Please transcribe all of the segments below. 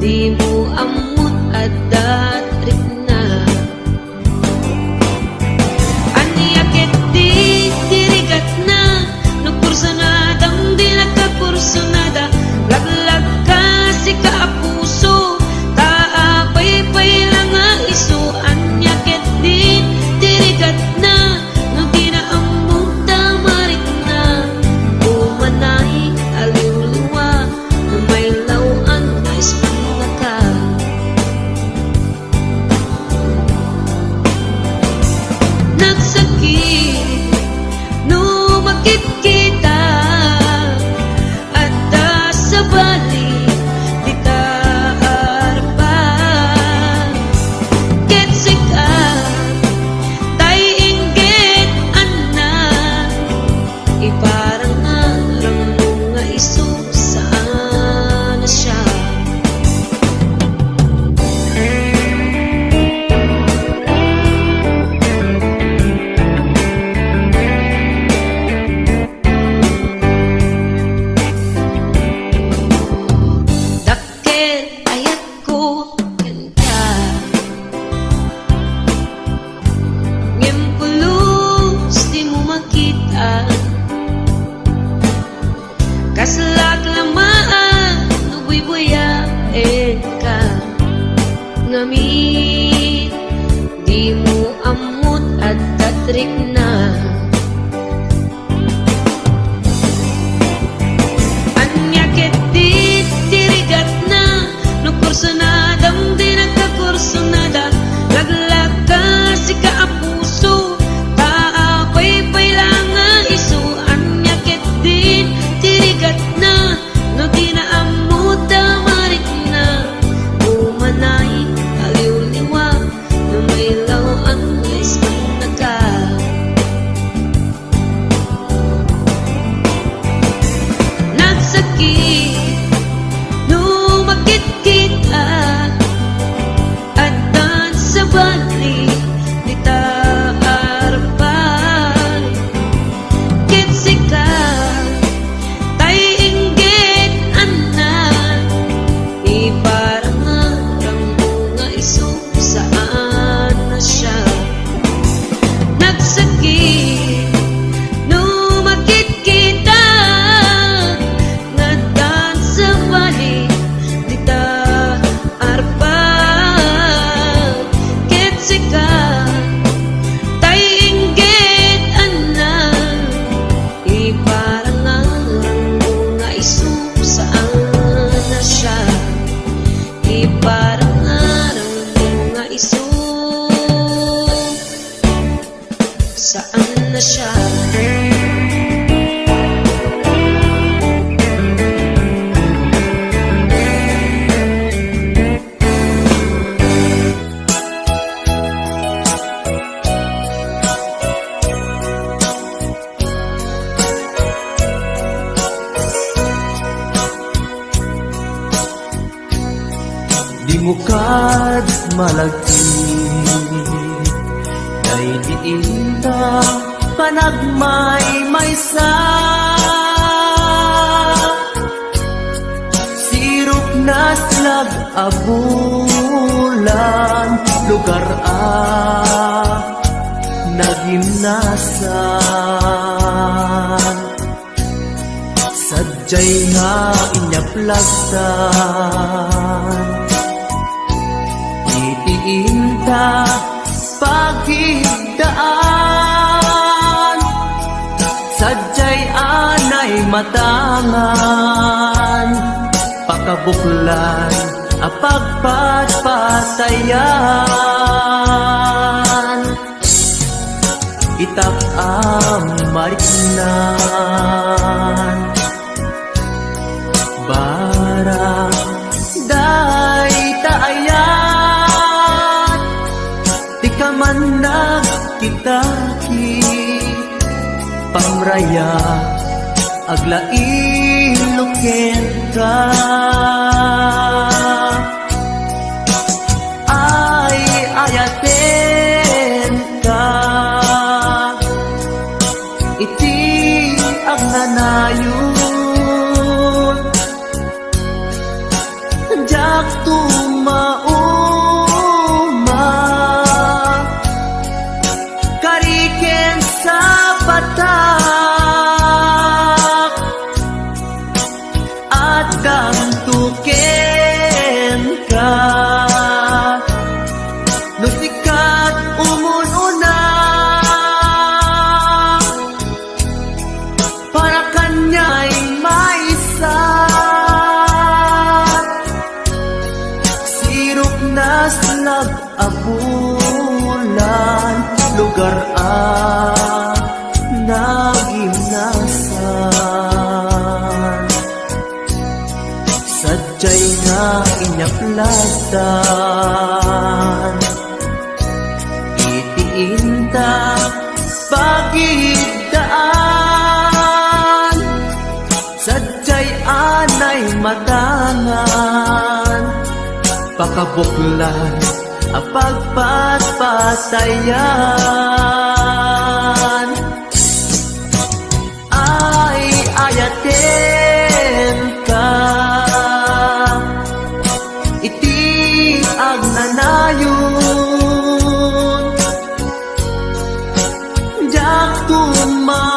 di mo amot at datrik na. Anyakit di dirigat na, nagkursanadang di nagkakursanada. Laglag ka si kaapuso, taapay-pay lang nga iso. Anyakit di dirigat na, no di na amot tamarik na. Umanay aliw-liwa, may lawan na ispanaka. Nagsakit, no makit kita, at sa balik di taarpa. Ketsik tay inggit anak, iparang arang mga iso saan na siya. Dakit ayat ko kanta, ngempulus di mo makita. Kaslak lamaan, nubuy-buyain ka. Ngamit, di mo amot at tatrik na. Anyakit di dirigat na, nagkursanadang di nagkakursanada. Laglag ka si kaapuso, taapay-pay lang nga iso. Anyakit di dirigat na, no di na amot tamarik na. Umanay aliw-liwa, no may lawan na ispanaka. Nagsakit, no makit kita, at sa balik di taarpan. Kitsika tay inggit anak, iparang arang mga iso saan na siya. Nagsakit, no makit kita, ngaddan sa balik di taarpan. Kitsika tay inggit anak, iparang arang mga iso saan na siya. Iparang arang mga iso saan na siya. Di mo kad malagti, kay diinda panagmay maysa. Sirop na slag abulan, lugar nagimnasan. Sadyay nga inyaplagtan, itiinta pagigdaan. Sadyay anay matangan, pakabuklan apagpatpatayan. Itap mariknan, barang day taayan. Di ka man nagkitaki, pamraya aglain luken ka. Ay ayaten ka, iti agnanayon. Jak tumauma kariken sa batak at damtuken ka no sikat umununa para kanya'y maisa sirok na nag-abulan lugar nagimnasan sadyay nga inyaklasan itiinta pagidaan sadyay anay matangan pakabuklan apagpatpatayan ay ayaten ka iti agnanayon jak tumauma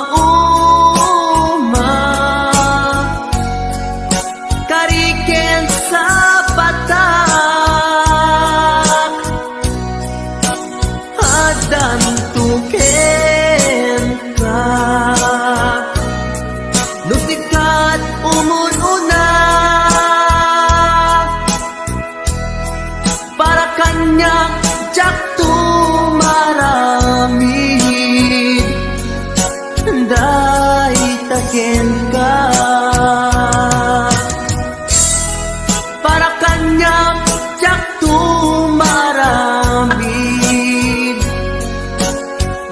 kariken sa batak adan tuken ka no sikat umununa para kanya jak tumaramid day taken ka para kanya jak tumaramid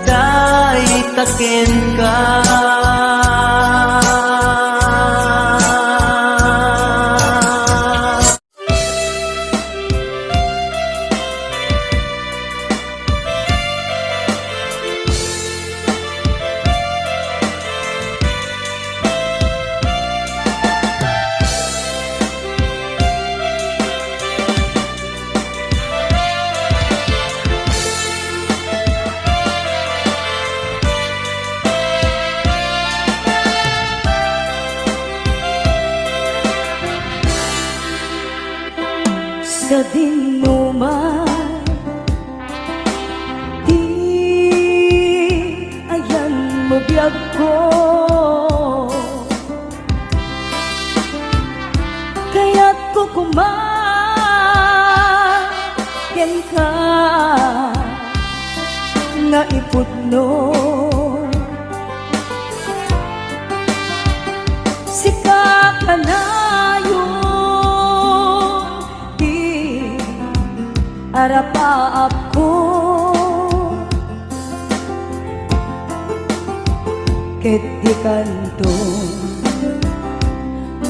day taken ka sa dinuman di ayan mo biyag ko kaya't ko kumaken ka na ipudno sika ka na arapaap ko ket di kanto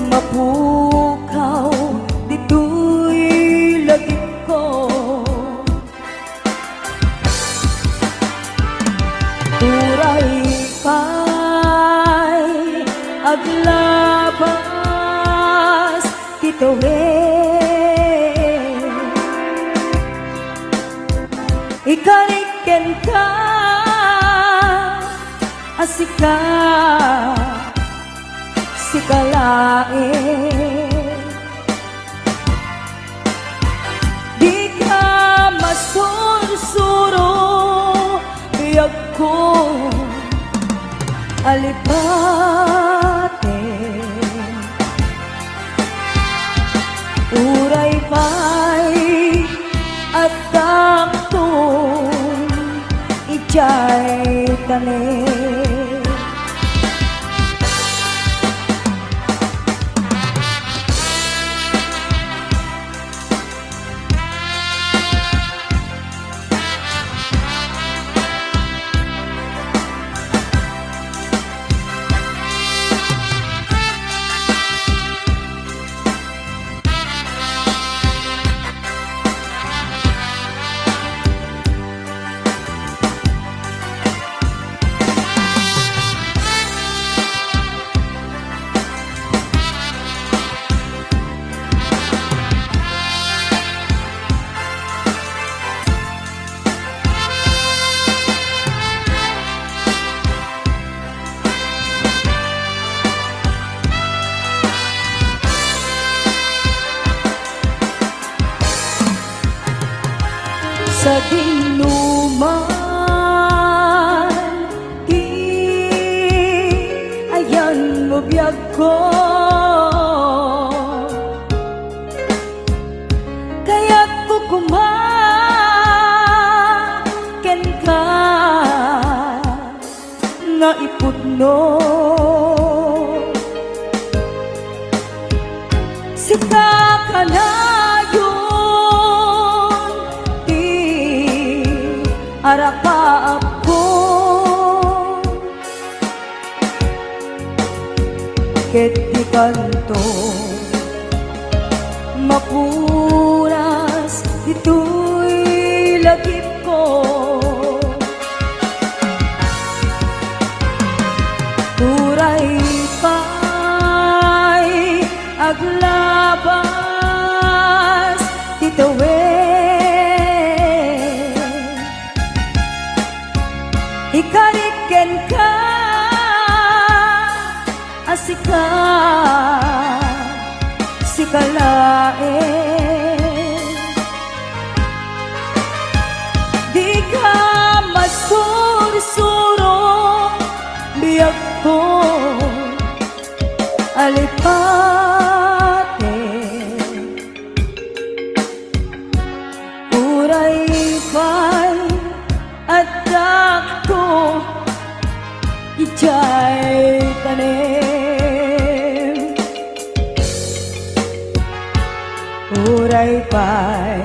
mapukaw dito'y lagip ko turay pa'y aglabas tituhin ikariken ka asika sikalain di ka masursuro biyag ko alipate uray pa'y at taktong ijay tanin sa dinuman, di ayan mo biyag ko. Kaya't kukumaken ka nga iputno. Sika kanayon, di arapa ako. Ket di kanto mapuras, dito'y lagip ko. Turay pa'y aglabas titawin, ikariken ka asika sikalain. Di ka masursuro biyag ko alipate. Uray pa'y adak ko ijay tanim. Uray pa'y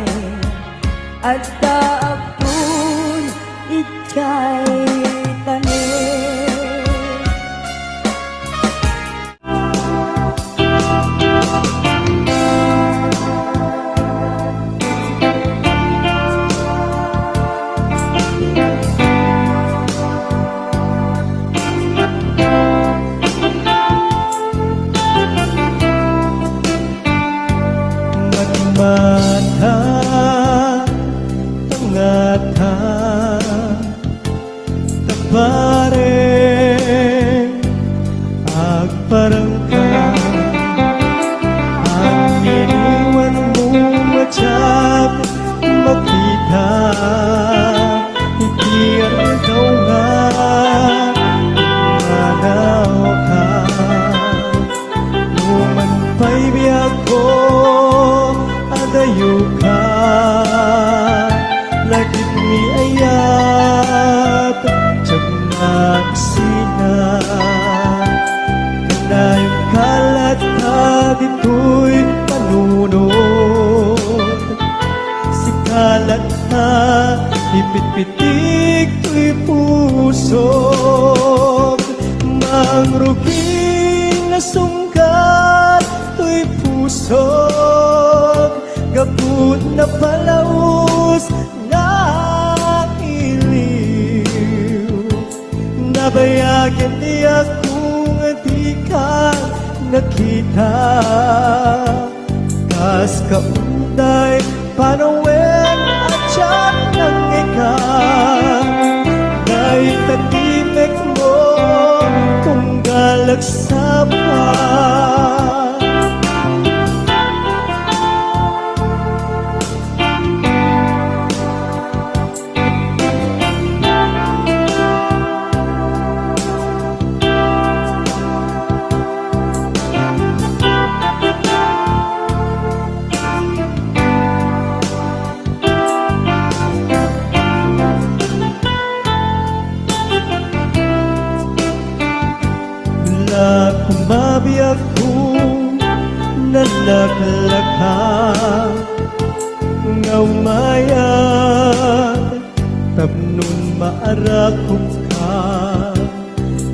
adak ko ijay tanim. Mata tangata tapare agparangka ang iniwan mo matyap makita ikaw nga manaw ka numan pa'y biyag ko adayo ka lagit ni ayat tiyag nagsina kanayong kalat ka dito'y panunod si kalat na ipit-pitik to'y pusog mangruging na sungkat to'y pusog gabut na palaus na iliw nabayagan niya kung di ka nakita kas kaunday panawen at siya ng ikaw dahil tatimek mo kung galagsapan. Kumabiyag ko nalaklaka nga umayag tapnon maarakop ka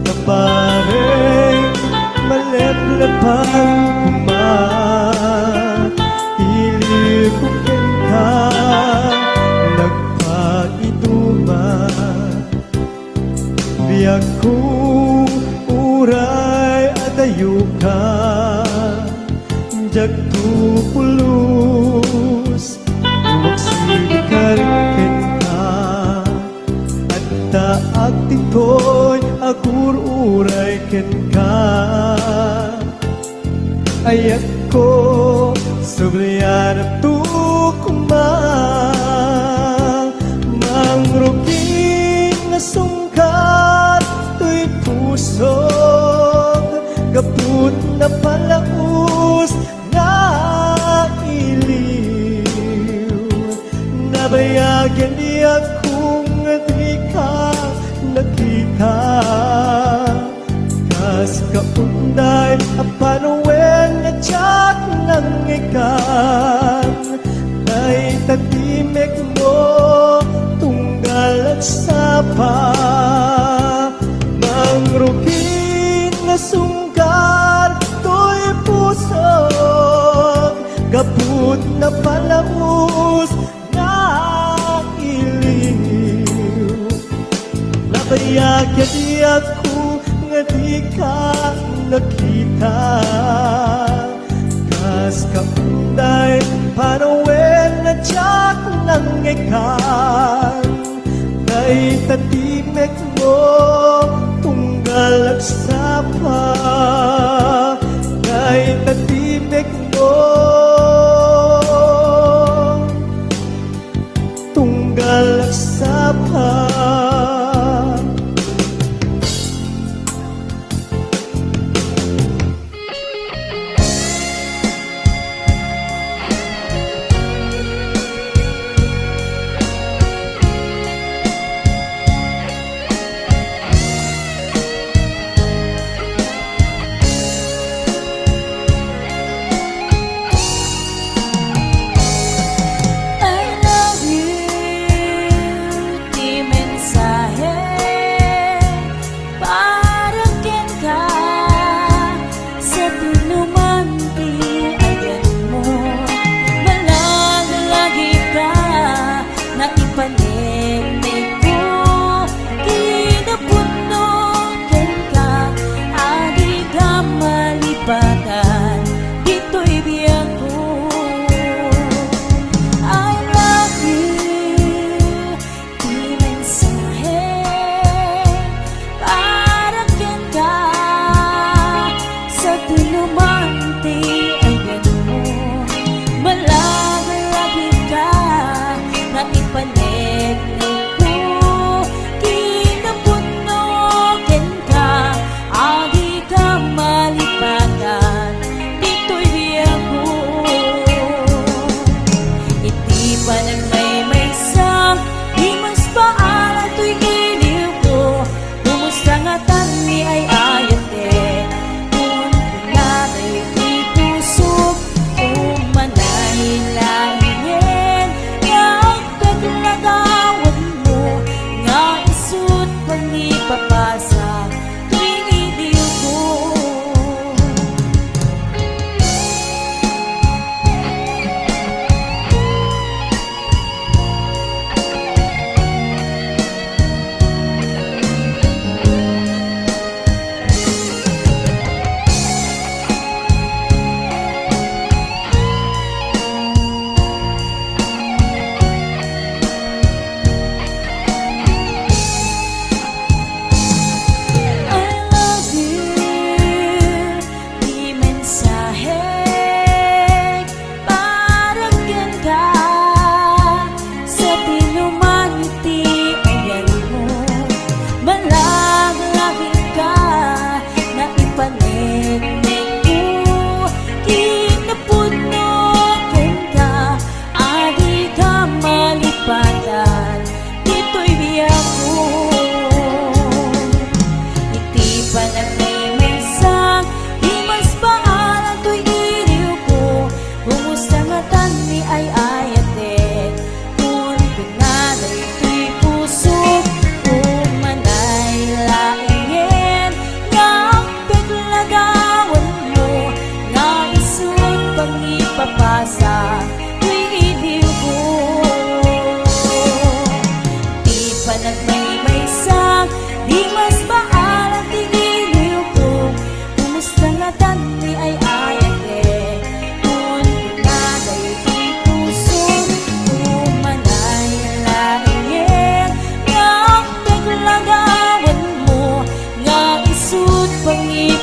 kapareng maleplepang ilikupin ka nagpagituman biyag ko uray adayo ka jagtupulus magsikarken ka at taag titoy agur uray ken ka ayat ko subliyan at tukma sungkat to'y pusog kaput na palaus nga iliw nabayagyan di akong di ka nakita kas kaunday apanuwen nga tiyat ng ikan ay tatimek mo tunggal at sapa mangrugin na sungkar to'y pusog kaput na palaus na iliw nabayagyan di ako nga di ka nakita kas kaunday panawen na tiyak ng ikan kay tatimek mo tunggal at sapa kay tatimek mo tunggal at sapa.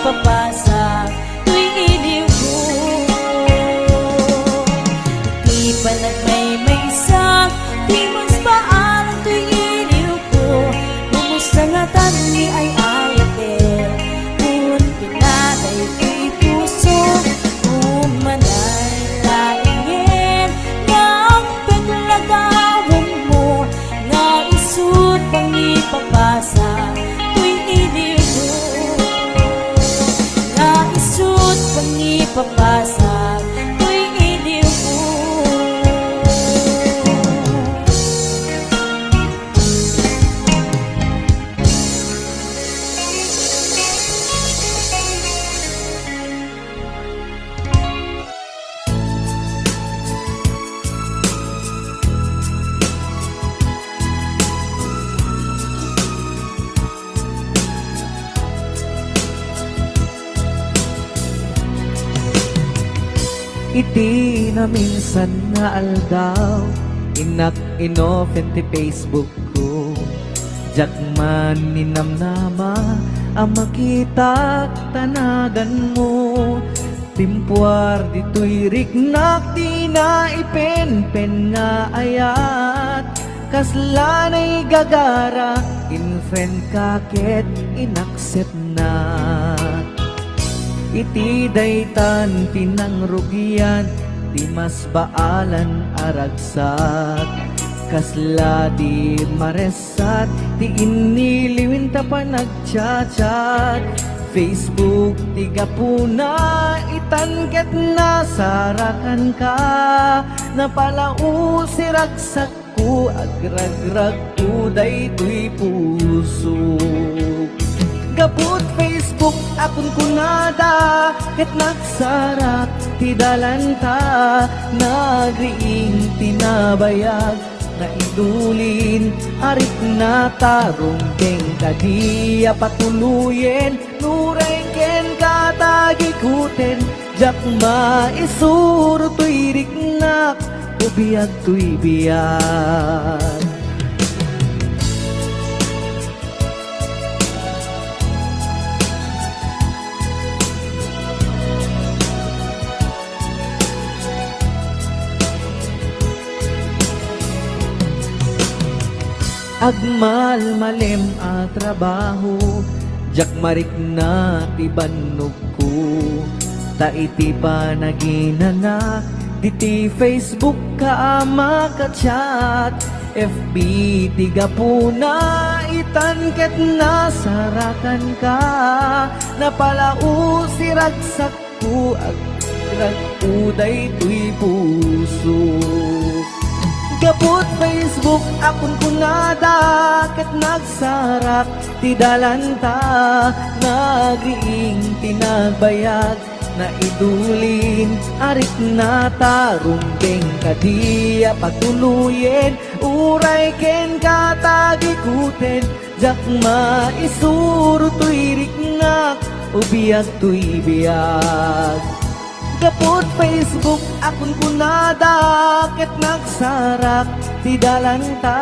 papasa tuwing iliw ko. Di pa nagmay-may sa timos paalam tuwing iliw ko. iti na minsan nga aldaw, inak inopen ti Facebook ko. Jak man ninamnama ang makita tanagan mo. Timpuar dito'y riknak di na ipen-pen nga ayat. Kaslanay gagara in friend kaket inaccept na. Iti daytan tinangrugian di mas baalan aragsat. Kasla di maresat ti iniliwin ta pa nagchat-chat. Facebook tiga puna itanket na sarakan ka. Napalau si ragsak ko agragrag ko daytoy puso. Gaput Facebook akon kunada ket nagsarak ti dalanta. Nagriing tinabayag na idulin arit na tarong keng kadiya patuluyen. Nuray ken katagikuten jak maisuro to'y riknak ubiyag to'y biyag. Agmal malem a trabaho, jak marik na ti bannog ko. Ta iti pa naginana, diti Facebook ka makachat. FB tiga puna itanket na sarakan ka. Napalau si ragsak ko agrag uday to'y puso. Gapot Facebook akon kunada ket nagsarak ti dalanta. Nagriing tinagbayag na idulin arit na tarong keng kadiya patuluyen. Uray ken katagikuten jak maisuro to'y riknak ubiyag to'y biyag. Gapot Facebook akon kunada ket nagsarak ti dalanta.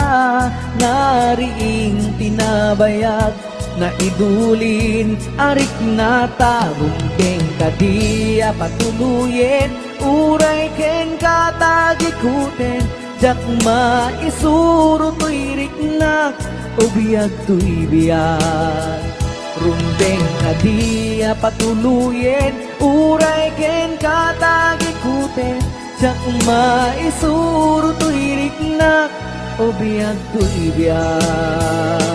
Nariing tinabayag na idulin arik na tarong keng kadiya patuluyen. Uray ken katagikuten jak maisuro to'y riknak ubiyag to'y biyag. Rundeng kadiya patuluyen. Uray ken katagikuten jak maisuro to'y riknak ubiyag to'y biyag.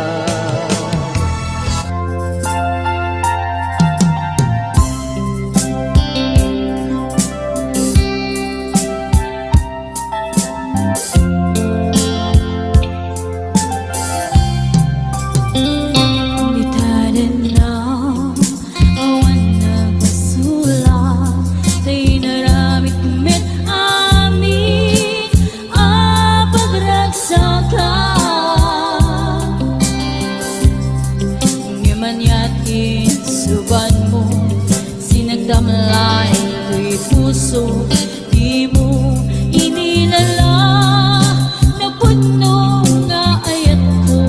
Damlay ko'y puso, di mo inilala na puno nga ayat ko.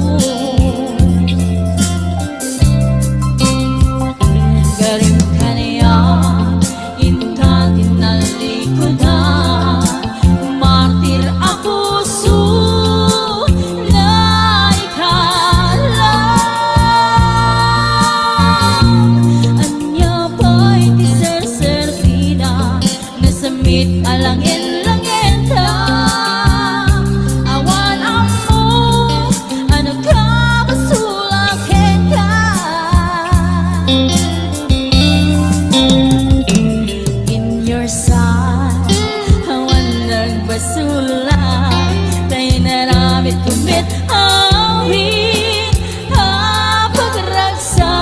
Galing ka niya, intatin na likodan. Martir ako puso na ikala. Anya ba'y samit alangin-langin ka. Awan ako, ano ka masulakin ka. In your side, awan nagbasulak. Tayo naramit kumit awin, pagragsakan.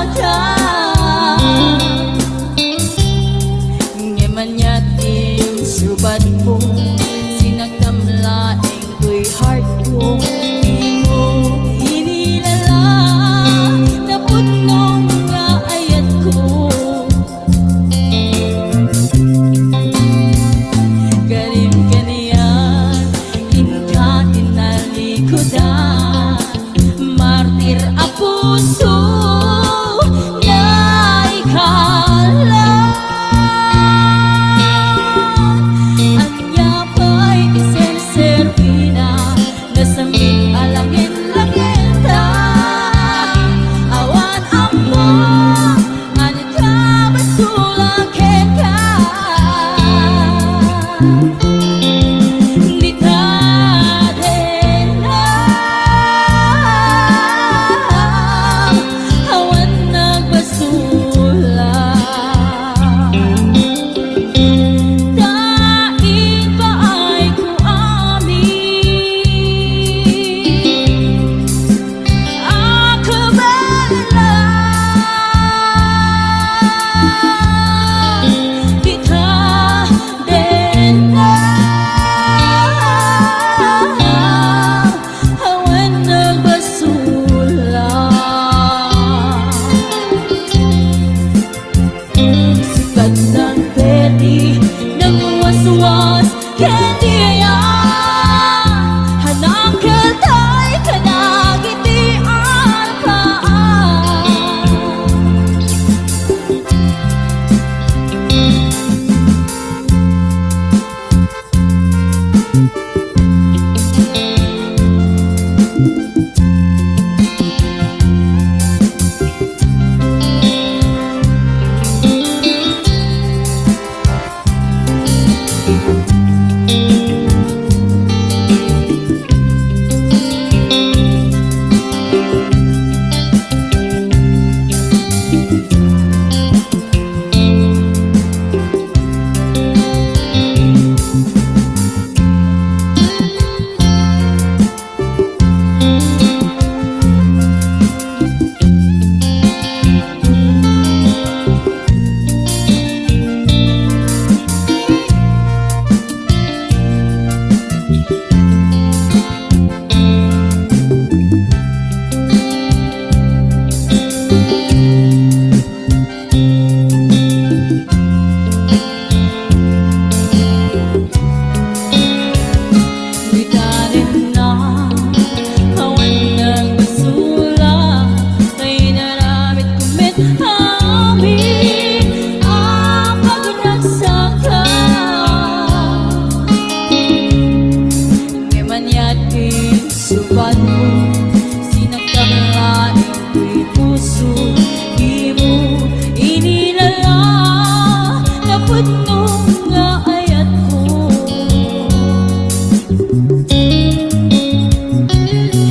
Ngayon ya't subat mo, sinagdamlaing ko'y heart ko. Di mo inilala na punong nga ayat ko.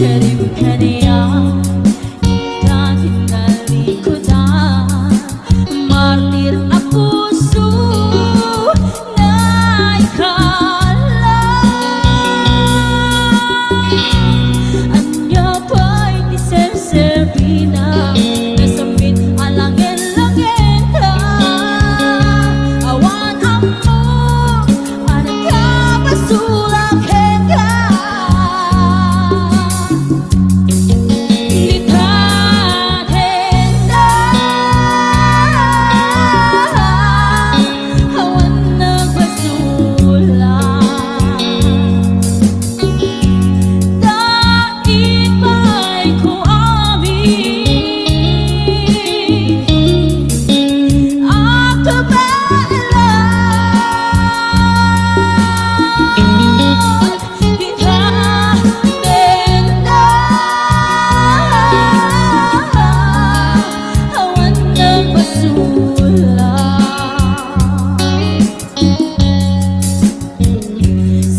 Karim ka niya dahil nalikutan. Martir ang puso na ikala. Anya ba'y di serserpina, nasambit alangin-langin ka. Awan ang mo, anak ka basulang ka.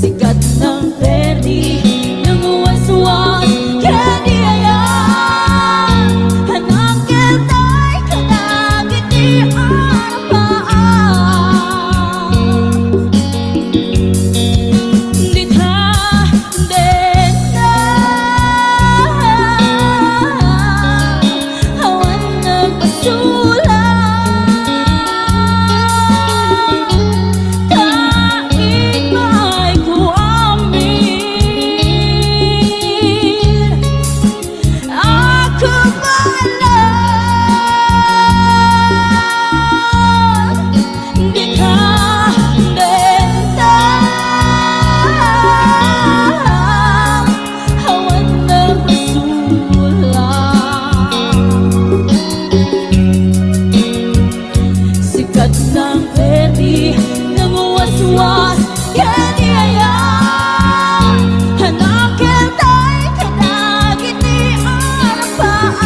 Sikat ng perdi ng waswas kaniayan. Hanang keltay kanagit di arapaan. Ditha dena awan nagpasulan. Sikat ng perdi ng waswas kaniayan. Hanang keltay kanagit di arapaan.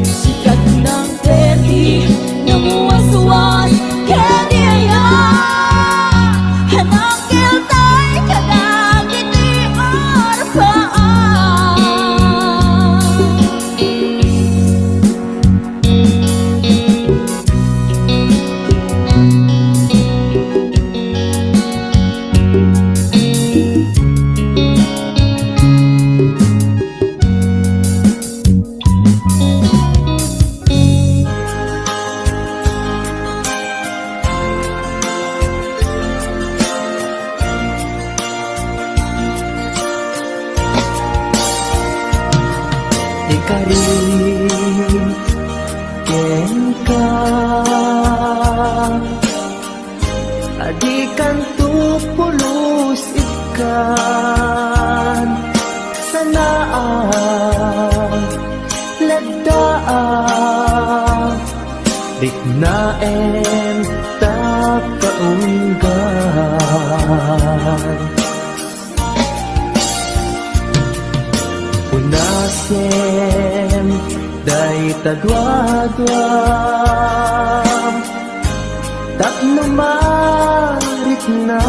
Sikat ng perdi ng waswas kaniayan. Hanang keltay kanagit di arapaan. Ikarin ken ka adikan tu pulos ikan sanaan lagdaan diknaen tak kaunggan. Unasem day tadwadwam tak numarit na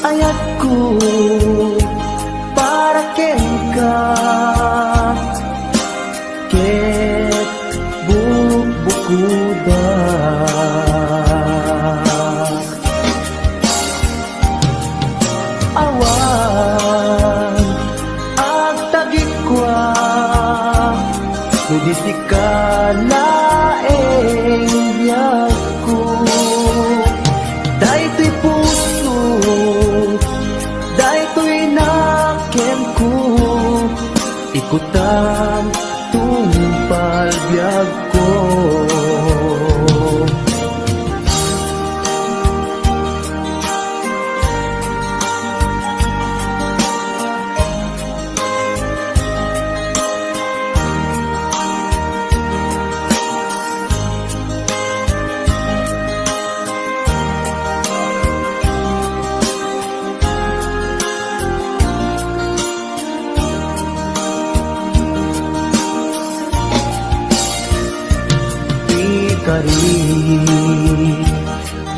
ayatku para kenka ket bukuda. Awan ang tagikwa Nudi si kalaeng biyagko. Daytoy puso, daytoy nakem ko, ikutan tumpal biyag ko.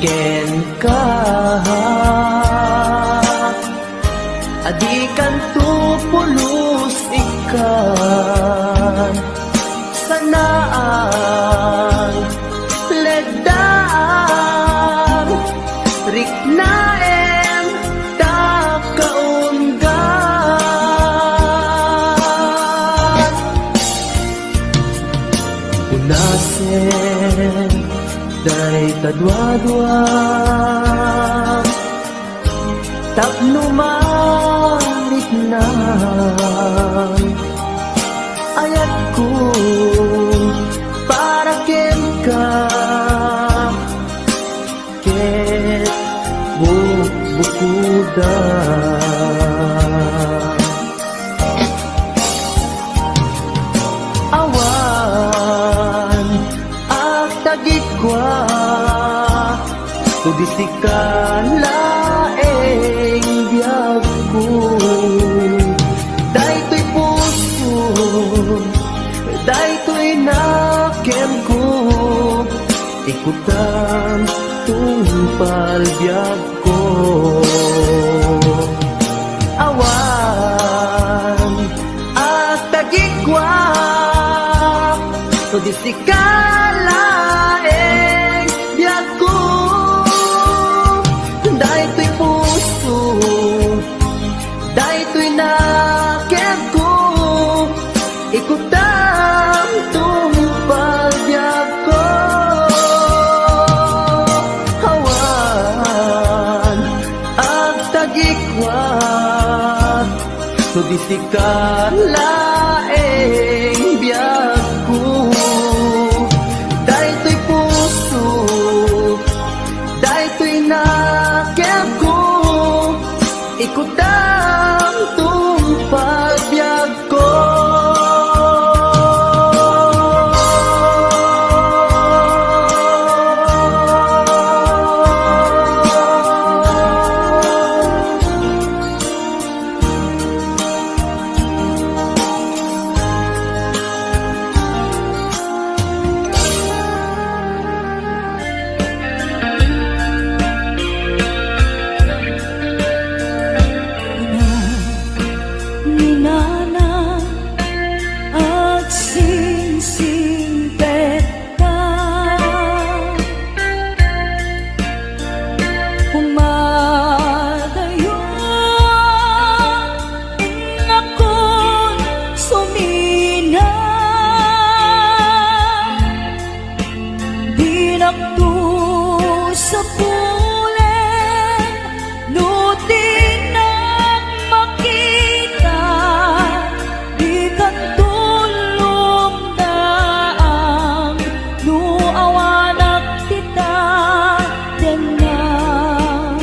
ken ka adikan tu pulos ikan sanaan ledaan riknaen ta kaunggan unasen day kadwa-dwa tapno marit na ayat ko para ken ka ket bukuda awan at tagikwa tudisikan laeng biyag ko daytoy puso daytoy nakem ko ikutan tungpal biyag ko awan at tagikwa tudisikan laeng biyag ko daytoy puso daytoy nakem ko ikutam tungpal biyag ko hawan at tagikwat tudisikan laeng biyag ko daytoy puso daytoy nakem ko ikutam tungpal biyag ko Ninana at singsing peta umadayo ako'y sumina dinakto sa pulen nutin ang makita di kan tulong daang nuawanak kita denang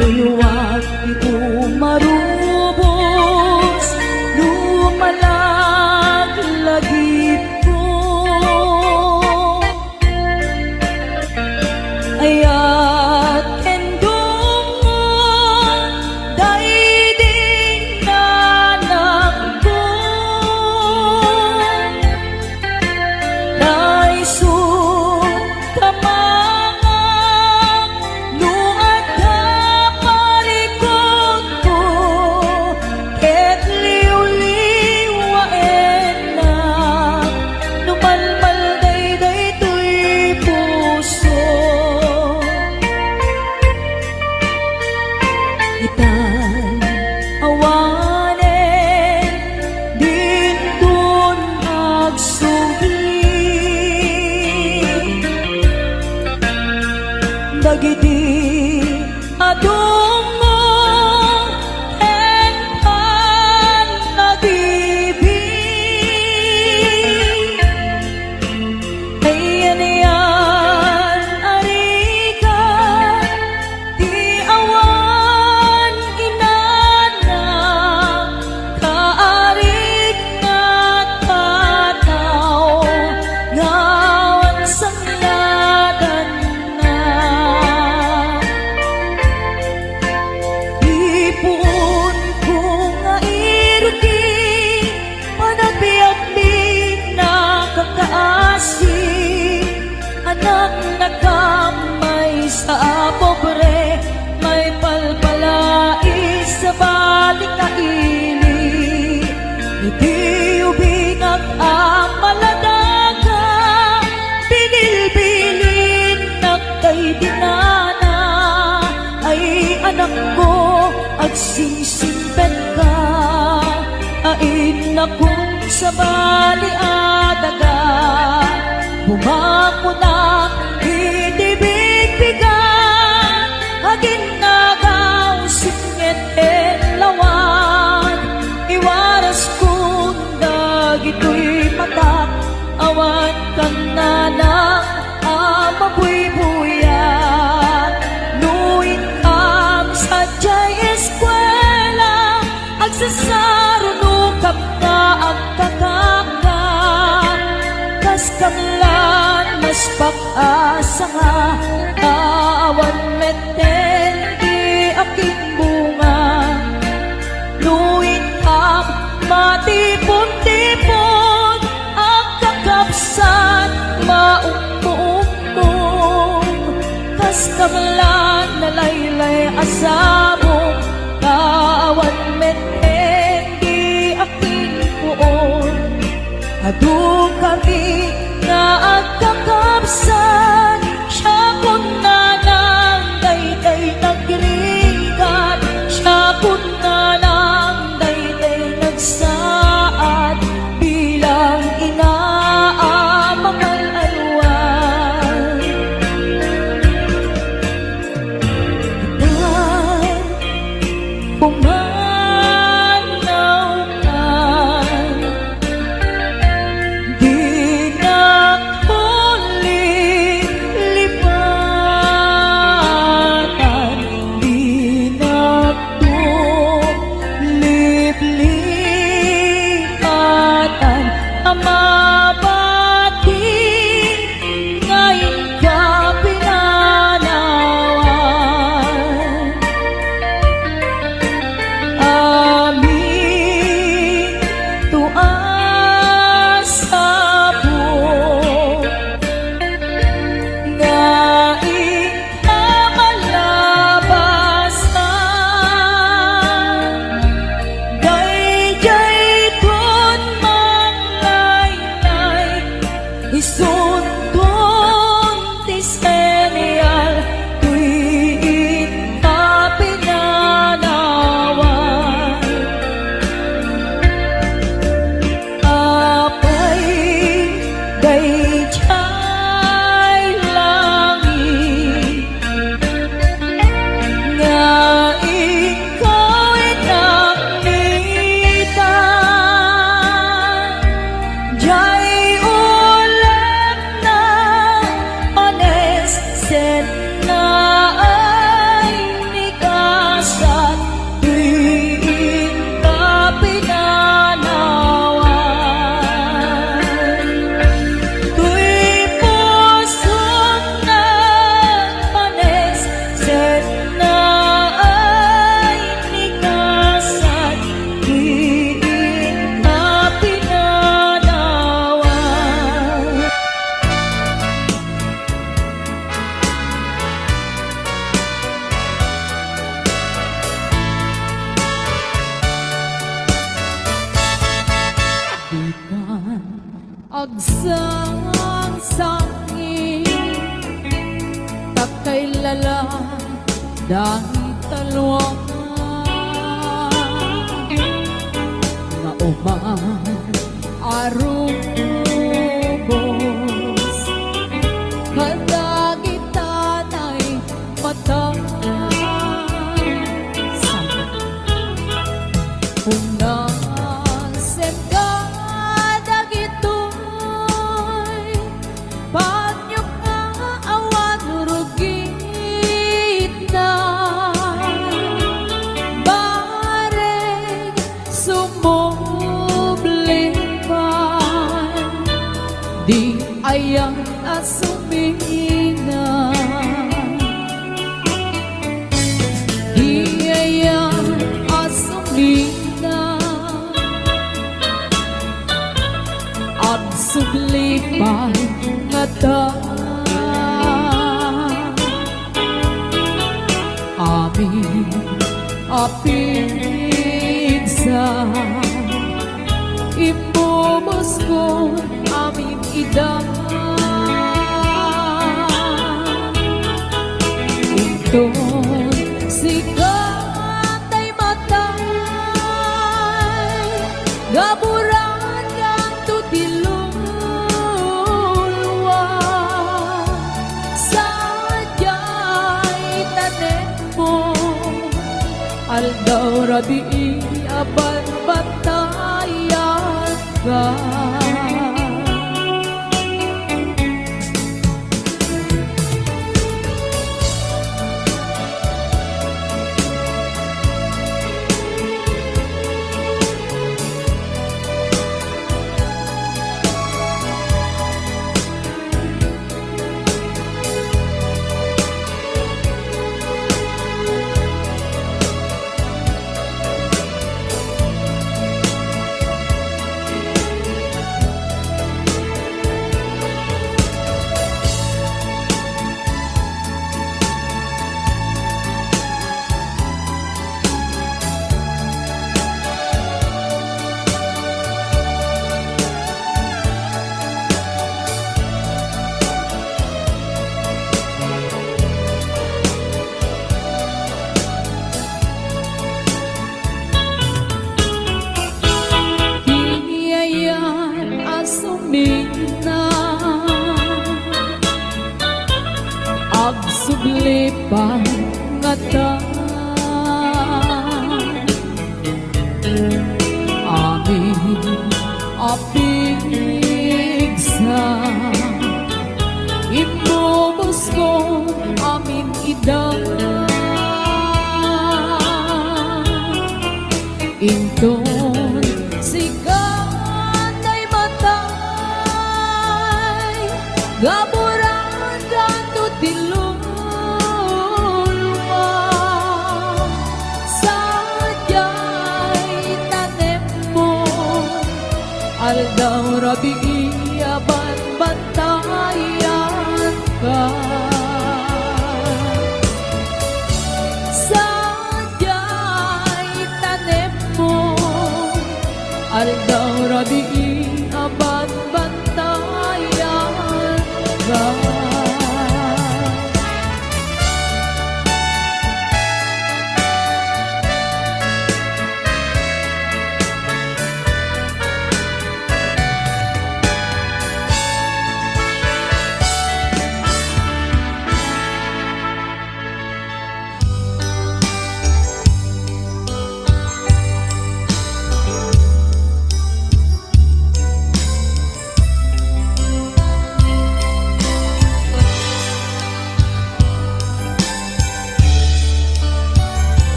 luluwag ito marubos lumalag lagit ko ayat endungo daiding nanak ko naiso kamangang nuat kaparikot ko ket liw-liwaen na numalmal dayday to'y puso itan awanen dintun agsugli dagiti adungo ken panagibig ayan yan arikan di awan inana kaarik na tataw ngawan sangladan na sa baliadaga bumakunak itibigbigan aginagaw singit lawan iwaras kung dagito'y matak awan kan na ng amabuybuyan nuin ang sadyay eskwela agsasarunukap na ang kakaka kas kamlan mas pag-asa nga awan meten di aking bunga nuin ang matipon-tipon ang kakapsan maumpo-umpo kas kamlan nalaylay asamo kawan meten di aking puon adu kami nga agkakapsan siya kun na ng dayday nagrigat siya kun na ng dayday nagsaad bilang inaamang alwan dan pumanaw ka di nakulip-lipatan di nakulip-lipatan amabati ngayon ka pinanawan amin tuas sabong nga ikakalabasan dayjay kun manglaylay isuntun ti senyal tuwid ka pinanawan apay dayjay langit nga ikaw'y naknitan jay ulit na ones sen na ay nikasan tuwid ka pinanawan tuy pusong na panes sen na ay nikasan tuwid ka pinanawan Ikan agsang sangi takay lala dahil talwang nga umang arubos kadagitanay mata unasen ka dagitoy panyo ka awan rugit na bareng sumublipan di ayang asumina di ayang asumina at sublipan nga ta amin apid sa imubos ko amin idam Unton sikat ay matay gaburan nga Aldaw rabi aban batayan ka. Iyayan asumina agsublipan ngata amin apigsa imubos ko amin idang inton sikat ay matay gaburan kanto tilulwa sadyay tanem mo aldaw rabi aban bantayan ka. Aldaw rabi aban bantayan ka.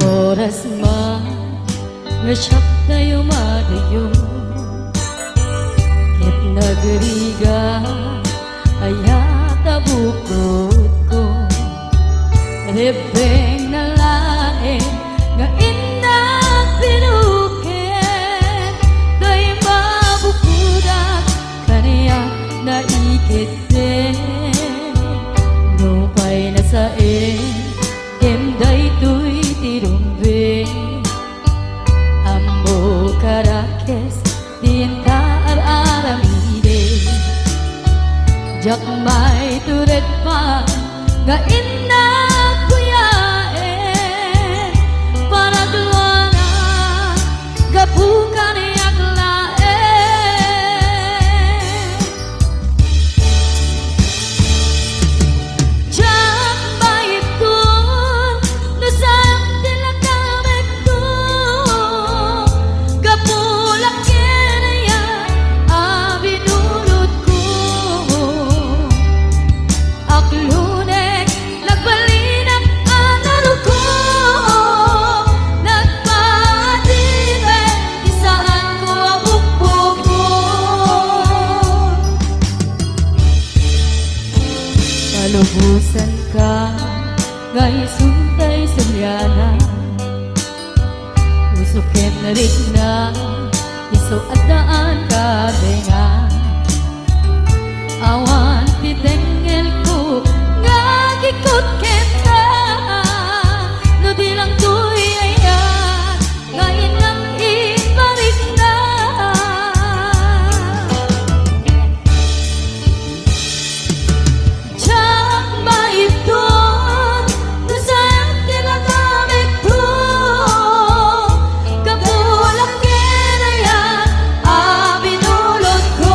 Oras man ngasyak tayo madayo ket nagriga ayata bukod ko rebeng na lain nga inang pinuket day mabukudak kaniya na ikete no pay na sa emday tuy tirumbe ambo karakes tinta aramide jak may turet pa nga inna kuyaen para duana gabukan yak laen jak may kun nusam tilakamek ko gapulak kinaya abinulot ko aklunek nagbalinak anaro ko nagpadire isaan ko abukbo ko palubusan ka ngay suntay sulyana usukin na rin na iso at daan ka denga awan titengel ko nga gikot kenta no di lang tuy ayan ngayon lang ibalik na jak maipton no sa tinagamit ko kapulak kinaya abinulot ko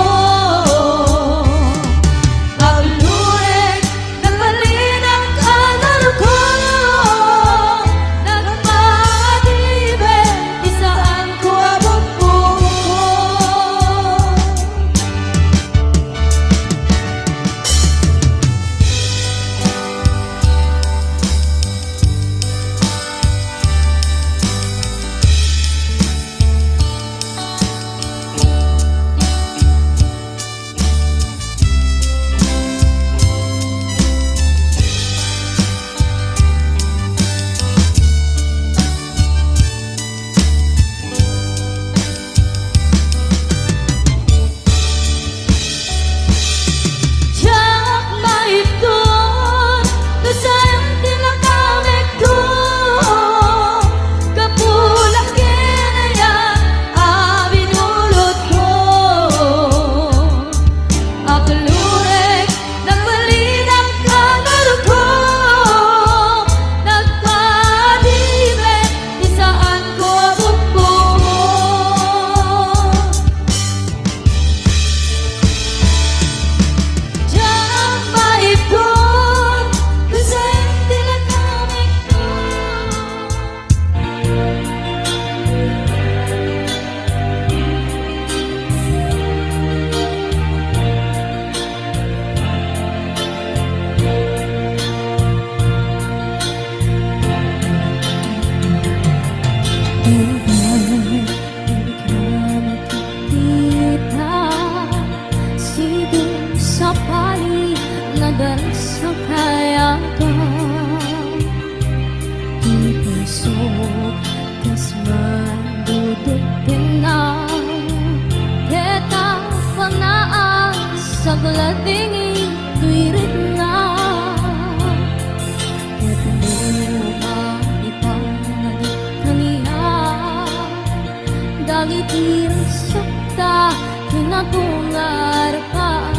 dagit irang sakta kinatungar pa.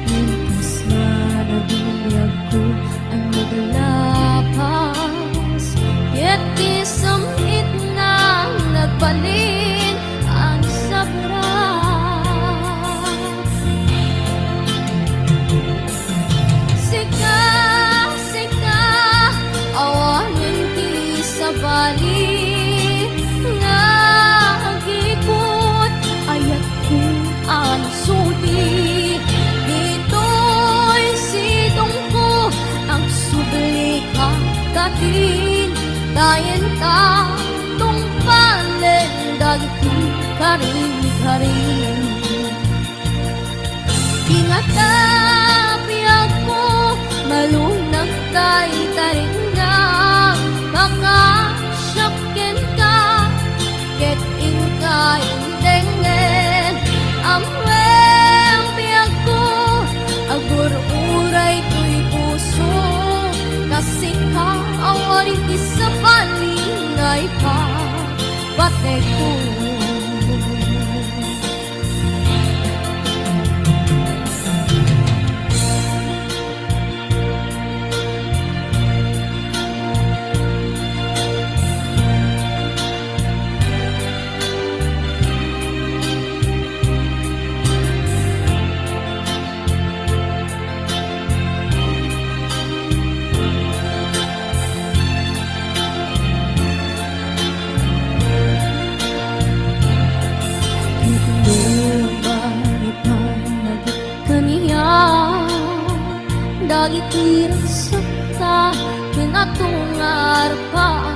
Intas na nabiyag ko ang naglapas, yet isamit na nagbalin ang sabra. Sika, sika, awanin ti sa bali nga agikot, ayat ko ang suti. Dito'y sidong ko ang subli kakatin, tayen ta tungpalen dagiti karing-karing. Ingatapi ako, malunag tayo taring na makasyakin ka, ket inka indengen. Amweng biyag ko, agur-uray ko'y puso, kasi ka awarin isa palingay pa, batek ko. Dagit irang sakta kinatungar pa.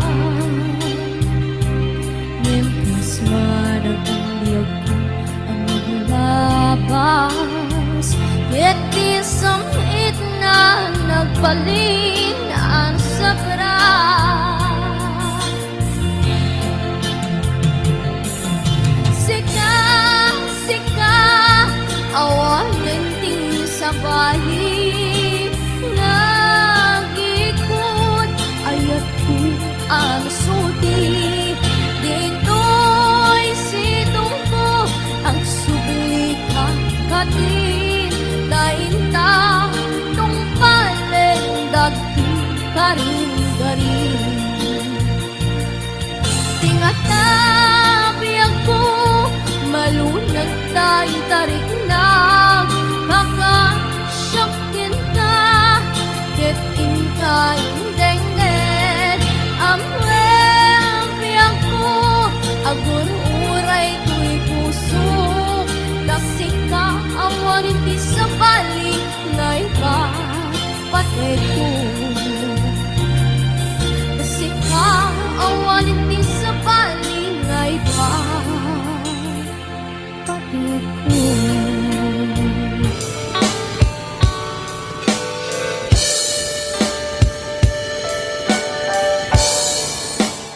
Mempas managbiag ko ang maglabas, yet isamit na nagbalin ang sabra. Sika, sika, awanin ti sa bali nagikot, ayat ko ang suti. Dito'y sidong ko ang subli kakatin, dahin ta tungpalen dagti karing-karing. Tingatabi ako, malunag tayo tarik na kakasyakin ka, ket inka indengen. Amweng biyag ko, agur-uray ko'y puso, kasi ka awarin ti sa bali ngay ka, patay ko. Kasi ka awarin ti sa bali ngay ka, patay ko.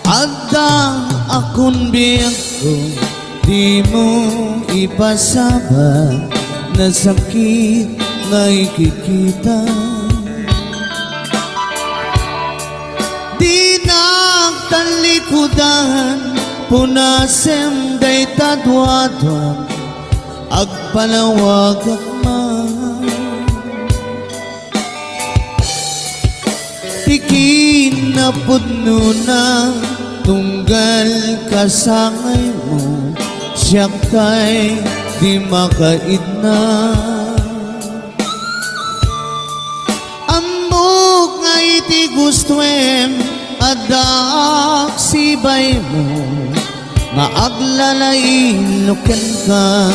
Adang akong biyag ko, di mo ipasaba na sakit na ikikita. Di nagtalikudan, punasem day tadwadwan, agpanawag akman. Tikin na pudno na, tunggal kasangay mo, siyak tay di makait na. Ambok nga iti gustuem, adak sibay mo, nga aglalain luken ka.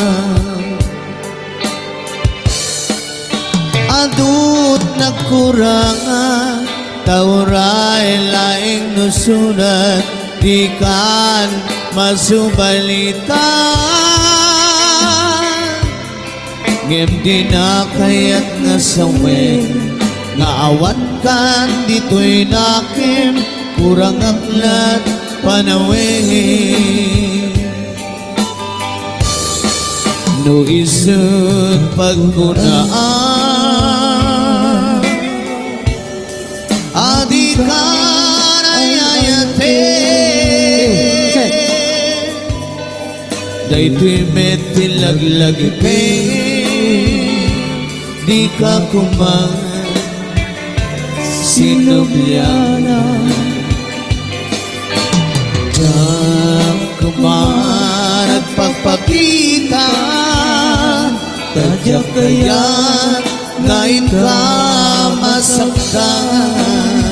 Adut nagkurangan, tauray laing nusunat, di kan masubalitan. Ngem di na kayat nga sawen, nga awan kan dito'y nakim, kurang aklat panawin. No isut pagkunaan, adi karayayate. Daytoy met tilaglag di ka kuman sinubyana. Diyan kuman at pagpakita, tadyak kaya't ngayon ka masaktan.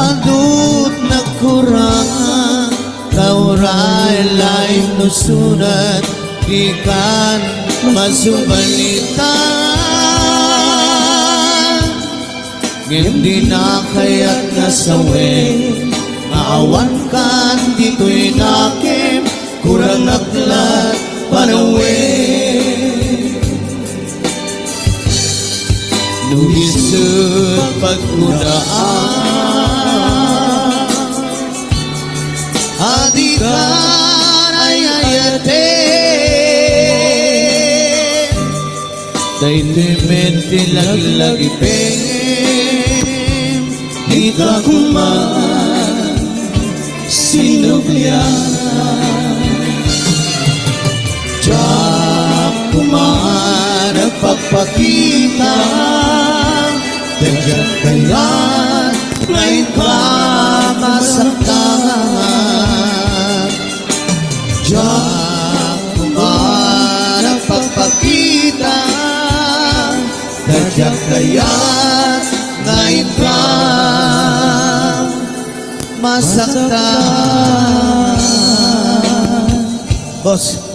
Adut nagkurang kauray lain nusunat ikan masubalitan. Hindi na kaya't nasawi maawan kan dito'y nakim kurang naklat panawin. Nuhisod pagkudaan adikan ay ayatin. Daytoy mente laglagipin di ka kuman sinubyan. Diyak kuman ang pagpakita, tadyak kaya't ngayon ka masaktan. Diyak kuman ang pagpakita, tadyak kaya't ngayon ka masaktan. Boss,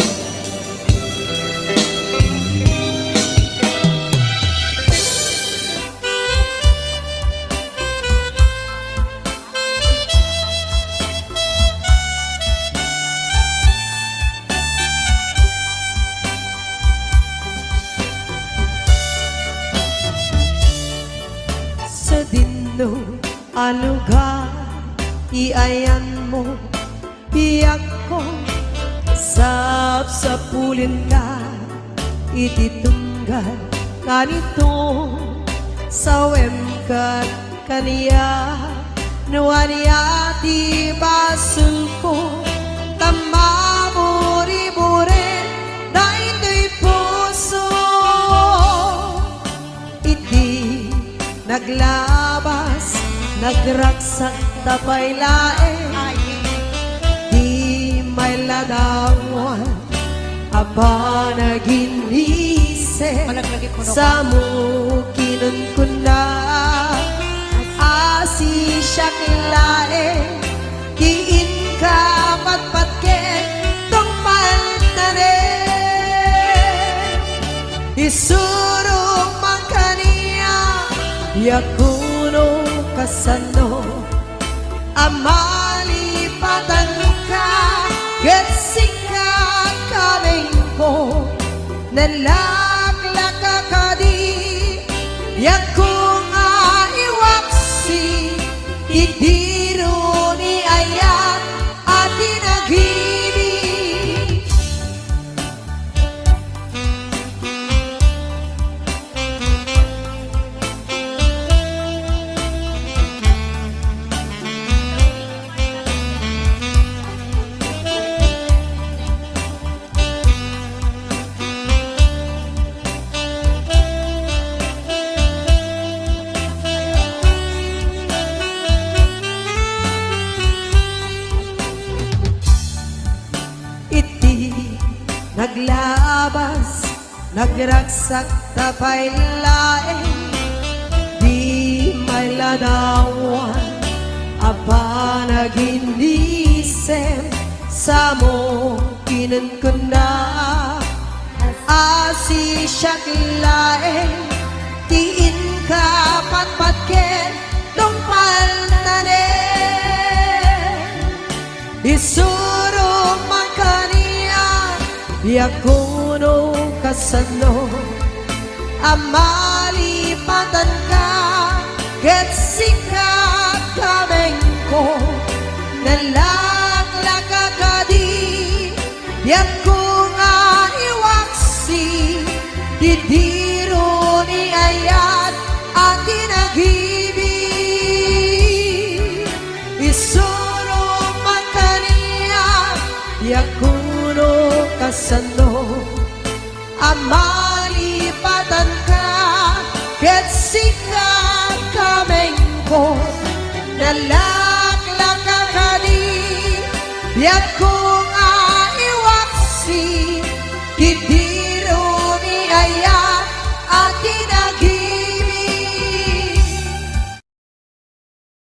Sa dino alugar iayan mo iyak ko sapsapulin ka ititunggal kanito sawem kat kaniya nuaniya di basul ko tamamuri-muri dahito'y puso iti naglabas nagraksak tapay lae di may ladawan aba naginise sa mukinon ko na asi siya kilae kiin ka patpatket tong paltane isurong man kaniya yakuno kasano amali patanuka gesika kaming ko nalaglaka kadi yakunga iwaksi idiro ni ayat at inagini. Naglabas, nagraksak tapay lae di may ladawan aba naginisem sa mo kinunkunda asi siya kilae tiin ka patpatken dong paltane isuro man kaniya Yakuno kasano amalipatan ka ket sikat kameng ko nalaglakakadi yaku nga iwaksi didiro ni ayat ang ginagibig isuro man kaniya yakuno kasano amalipatan ka ket sikat kameng ko nalaglakakadi yaku